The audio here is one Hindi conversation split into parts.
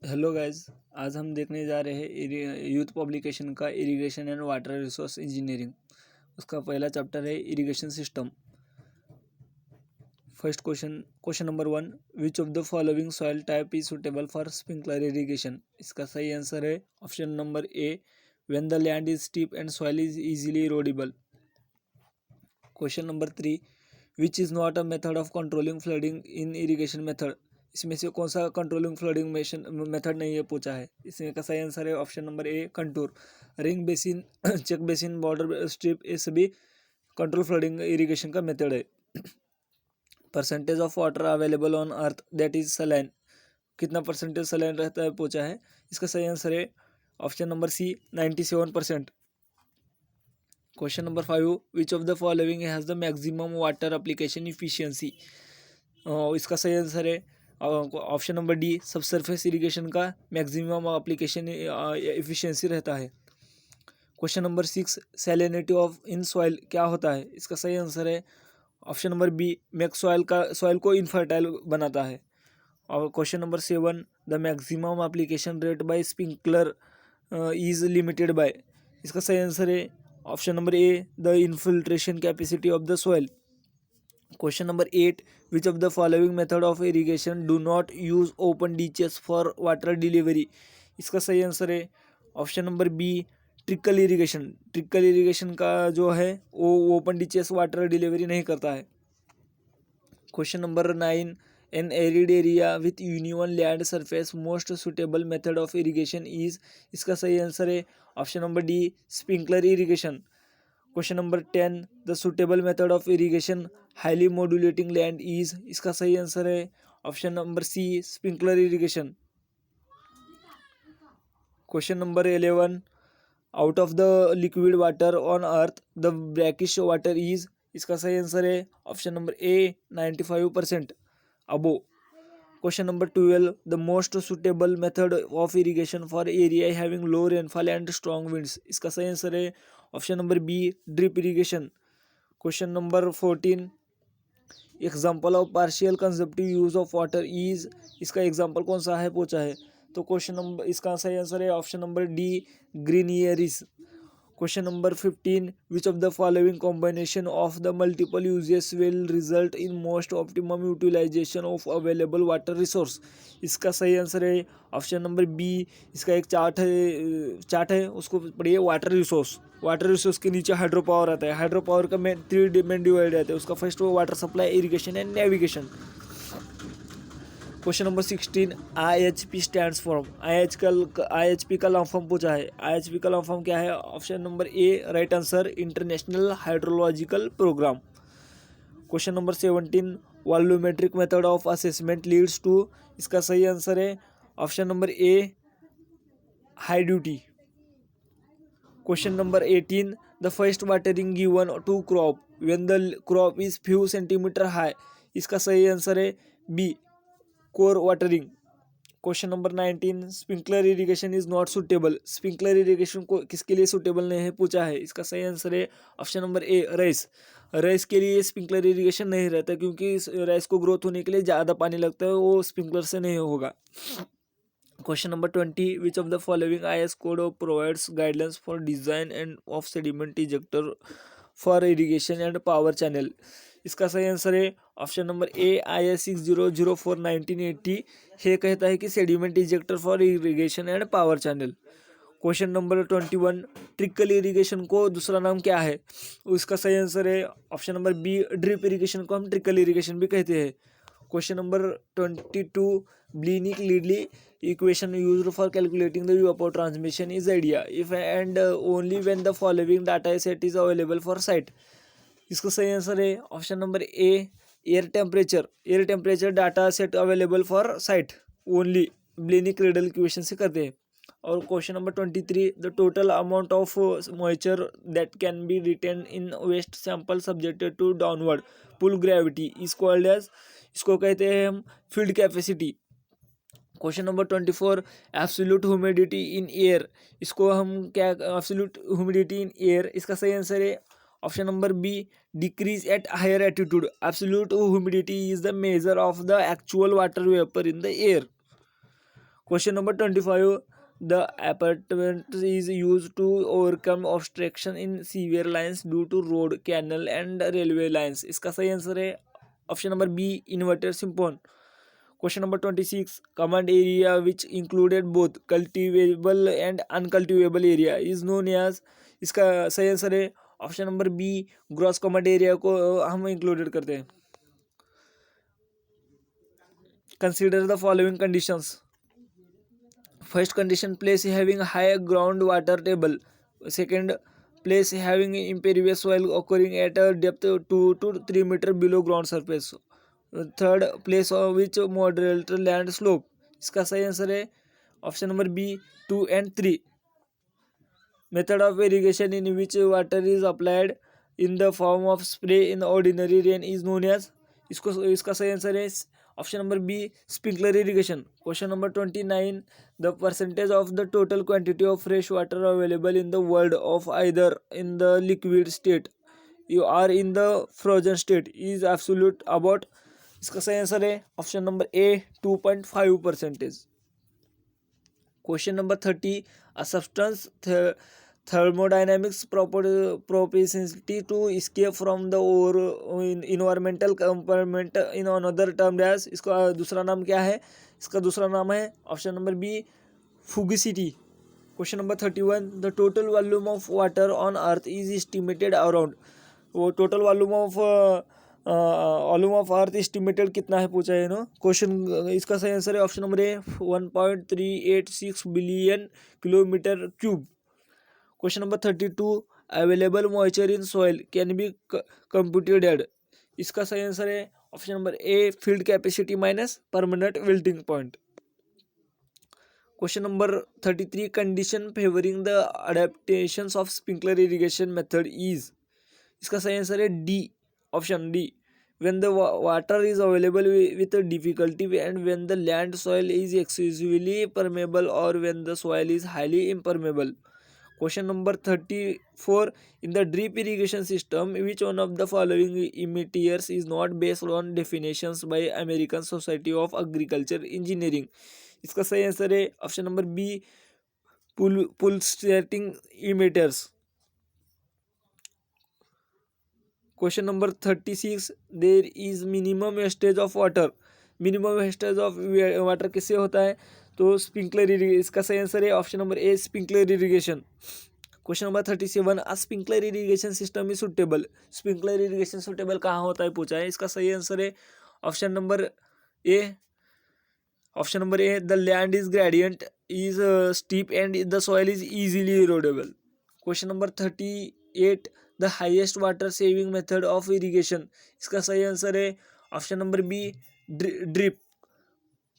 Hello guys. आज हम देखने जा रहे हैं यूथ पब्लिकेशन का irrigation and water resource engineering. उसका पहला चैप्टर है irrigation system. First question number 1, which of the following soil type is suitable for sprinkler irrigation. इसका सही आंसर है option number A, when the land is steep and soil is easily erodible. Question number 3, which is not a method of controlling flooding in irrigation method. इसमें से कौन सा कंट्रोलिंग फ्लडिंग मेथड नहीं है पूछा है। इसमें का सही आंसर है option number A, contour. Ring basin, check basin, border strip, ये सभी कंट्रोल फ्लडिंग इरिगेशन का मेथड है। Percentage of water available on earth that is saline. कितना परसेंटेज सलाइन रहता है पूछा है। इसका सही आंसर है option number C, 97%। Question number 5, which of the following has the maximum water application efficiency. इसका सही आंसर है option number D, sub surface irrigation का मैक्सिमम एप्लीकेशन इफिशियंसी रहता है। Question number 6, salinity of in soil क्या होता है। इसका सही आंसर है option number B, make soil को इनफर्टाइल बनाता है। और question number 7, the maximum application rate by sprinkler is limited by. इसका सही आंसर है option number A, the infiltration capacity of the soil. Question number 8, which of the following method of irrigation do not use open ditches for water delivery. इसका सही आंसर है option number B, trickle irrigation. Trickle irrigation का जो है वो ओपन डीचेस वाटर डिलीवरी नहीं करता है। Question number 9, an arid area with uneven land surface most suitable method of irrigation is. इसका सही आंसर है option number D, sprinkler irrigation. Question number 10, the suitable method of irrigation highly modulating land is. इसका सही आंसर है option number C, sprinkler irrigation. Question number 11, out of the liquid water on earth the brackish water is. इसका सही आंसर है option number A, 95% above. Question number 12, the most suitable method of irrigation for area having low rainfall and strong winds. इसका सही आंसर है option number B, drip irrigation. Question number 14, example of partial consumptive use of water is. इसका एग्जाम्पल कौन सा है पूछा है। तो क्वेश्चन नंबर, इसका सही आंसर है ऑप्शन नंबर डी, ग्रीनियरिस। Question number 15, which of the following combination of the multiple uses will result in most optimum utilization of available water resource. इसका सही आंसर है ऑप्शन नंबर बी। इसका एक चार्ट है उसको पढ़िए। वाटर रिसोर्स, वाटर रिसोर्स के नीचे हाइड्रो पावर आता है। हाइड्रो पावर का मेन 3 मेन डिवाइड रहते हैं। उसका फर्स्ट वो water supply, irrigation and navigation. Question number 16, IHP stands for. IHP का लॉन्ग फॉर्म पूछा है। IHP का लॉन्ग फॉर्म क्या है। Option number A, right answer, international hydrological program. Question number 17, volumetric method of assessment leads to. इसका सही आंसर है option number A, high duty. Question number 18, the first watering given to crop when the crop is few centimetre high. इसका सही आंसर है B, core watering. Question number 19, sprinkler irrigation is not suitable. Sprinkler irrigation को किसके लिए सुटेबल नहीं है पूछा है। इसका सही आंसर है ऑप्शन नंबर ए, राइस। राइस के लिए स्प्रिंकलर इरिगेशन नहीं रहता क्योंकि राइस को ग्रोथ होने के लिए ज़्यादा पानी लगता है, वो स्प्रिंकलर से नहीं होगा। Question number 20, which of the following IS code provides guidelines for design end of sediment ejector for irrigation and power channel. इसका सही आंसर है ऑप्शन नंबर ए, IS 6004/1980 है, कहता है कि sediment ejector for irrigation and power channel. Question number 21, trickle irrigation को दूसरा नाम क्या है। उसका सही आंसर है option number B, drip irrigation को हम ट्रिकल इरिगेशन भी कहते हैं। Question number 22, Blaney Criddle equation used for calculating the water transmission is ideal if and only when the following data set is available for site. इसका सही आंसर है option number A, air temperature. Air temperature data set available for site only Blaney Criddle equation से करते हैं। और question number 23, the total amount of moisture that can be retained in waste sample subjected to downward pull gravity is called as. इसको कहते हैं हम field capacity. Question number 24, absolute humidity in air. इसको हम क्या, एब्सोल्यूट ह्यूमिडिटी इन एयर, इसका सही आंसर है option number B, decrease at higher attitude. Absolute humidity is the measure of the actual water vapour in the air. Question number 25. The apparatus is used to overcome obstruction in severe lines due to road, canal and railway lines. इसका सही आंसर है option number B, inverted siphon. Question number 26. Command area which included both cultivable and uncultivable area is known as. इसका सही आंसर है option number B, gross command area को हम इंक्लूडेड करते हैं. Consider the following conditions. First condition, place having high ground water table. Second, place having impervious soil occurring at a depth 2 to 3 meter below ground surface. Third, place which moderate land slope. इसका सही आंसर है option number B, 2 and 3. Method of irrigation in which water is applied in the form of spray in ordinary rain is known as. इसका सही आंसर है option number B, sprinkler irrigation. Question number 29. The percentage of the total quantity of fresh water available in the world of either in the liquid state you are in the frozen state is absolute about. इसका सही आंसर है option number A, 2.5%. Question number 30. A substance thermodynamics propensity to escape from the environmental component in another term as. इसका दूसरा नाम क्या है? इसका दूसरा नाम है ऑप्शन नंबर बी, फुगिसिटी. Question number 31. The total volume of water on earth is estimated around. वो total volume of earth estimated कितना है पूछा है ना क्वेश्चन. इसका सही आंसर है option number A, 1.386 billion kilometre cube. Question number 32. Available moisture in soil can be computed at. इसका सही आंसर है option number A, field capacity minus permanent wilting point. Question number 33. Condition favouring the adaptation of sprinkler irrigation method is. इसका सही आंसर है D, option D, when the water is available with difficulty and when the land soil is excessively permeable or when the soil is highly impermeable. Question number 34. In the drip irrigation system, which one of the following emitters is not based on definitions by American Society of Agriculture Engineering? इसका सही आंसर है option number B, pulsating emitters. Question number 36. There is minimum wastage of water. Minimum wastage of water किससे होता है? तो स्प्रिंकलर इरिगेशन. इसका सही आंसर है option number A, sprinkler irrigation. Question number 37. A sprinkler irrigation system is suitable. Sprinkler irrigation suitable कहाँ होता है पूछा है. इसका सही आंसर है option number A, the land is gradient is steep and the soil is easily erodible. Question number 38. The highest water saving method of irrigation. इसका सही आंसर है option number B, drip.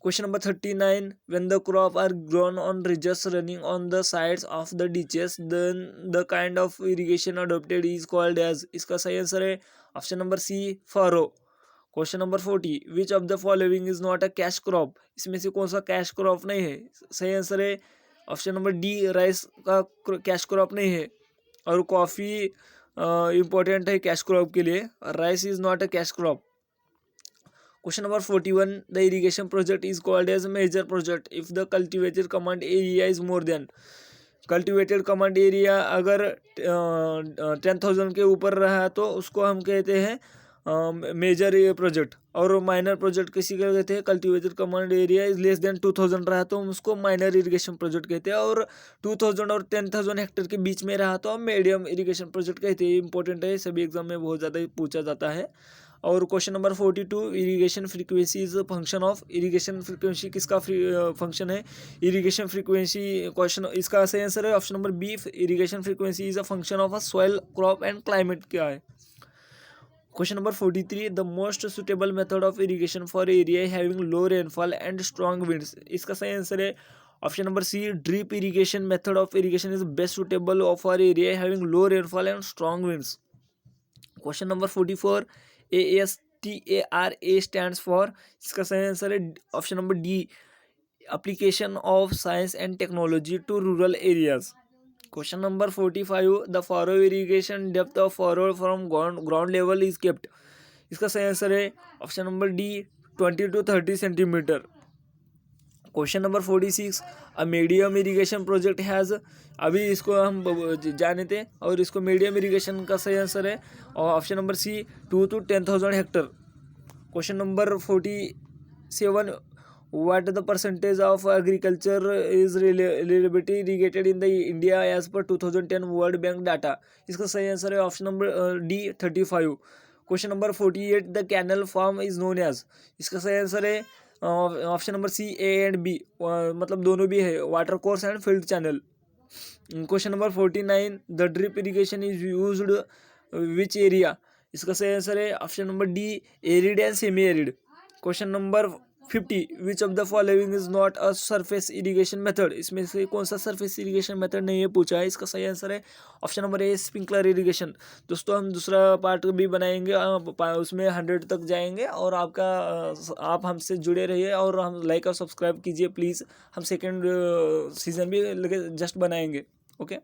Question number 39. When the crop are grown on ridges running on the sides of the ditches then the kind of irrigation adopted is called as. इसका सही आंसर है option number C, furrow. Question number 40. Which of the following is not a cash crop. इसमें से कौन सा कैश क्रॉप नहीं है. सही आंसर है ऑप्शन नंबर डी, राइस का कैश क्रॉप नहीं है. और कॉफ़ी इम्पोर्टेंट है कैश क्रॉप के लिए. Rice is not a cash crop. Question number 41. The irrigation project is called as major project if the cultivated command area is more than. Cultivated command area अगर 10,000 के ऊपर रहा तो उसको हम कहते हैं मेजर प्रोजेक्ट. और माइनर प्रोजेक्ट किसी का कहते हैं cultivated command area is less than 2,000 रहा तो हम उसको माइनर इरिगेशन प्रोजेक्ट कहते हैं. और 2,000 और 10,000 हेक्टेयर के बीच में रहा तो हम मीडियम इरिगेशन प्रोजेक्ट कहते हैं. इंपॉर्टेंट है, सभी एग्जाम में बहुत ज़्यादा पूछा जाता है. और question number 42. Irrigation frequency is function of. Irrigation frequency किसका फंक्शन है. इरिगेशन फ्रीक्वेंसी क्वेश्चन, इसका सही आंसर है option number B, irrigation frequency is a function of a soil, crop and climate. क्या है question number 43. The most suitable method of irrigation for area having low rainfall and strong winds. इसका सही आंसर है option number C, drip irrigation method of irrigation is best suitable for area having low rainfall and strong winds. Question number 44. ASTARA stands for. इसका सही आंसर है option number D, application of science and technology to rural areas. Question number 45. The furrow irrigation depth of furrow from ground level is kept. इसका सही आंसर है option number D, 20 to 30 centimetre. Question number 46, a medium irrigation project has, अभी इसको हम जाने थे और इसको मीडियम इरिगेशन का सही आंसर है और option number C 2 to 10,000 hectare. Question number 47, what the percentage of agriculture is reliability irrigated in the India as per 2010 world bank data. इसका सही आंसर है option number D 35। Question number 48, the canal form is known as, इसका सही आंसर है option number C A and B, मतलब दोनों भी है, water course and field channel. Question number 49, the drip irrigation is used which area, इसका सही आंसर है option number D arid and semi arid. Question number 50, which of the following is not a surface irrigation method, इसमें से कौन सा सरफेस इरिगेशन मेथड नहीं है पूछा है, इसका सही आंसर है option number A sprinkler irrigation. दोस्तों हम दूसरा पार्ट भी बनाएंगे, उसमें 100 तक जाएंगे और आप हमसे जुड़े रहिए और हम लाइक और सब्सक्राइब कीजिए प्लीज़। हम सेकेंड सीजन भी जस्ट बनाएंगे। ओके।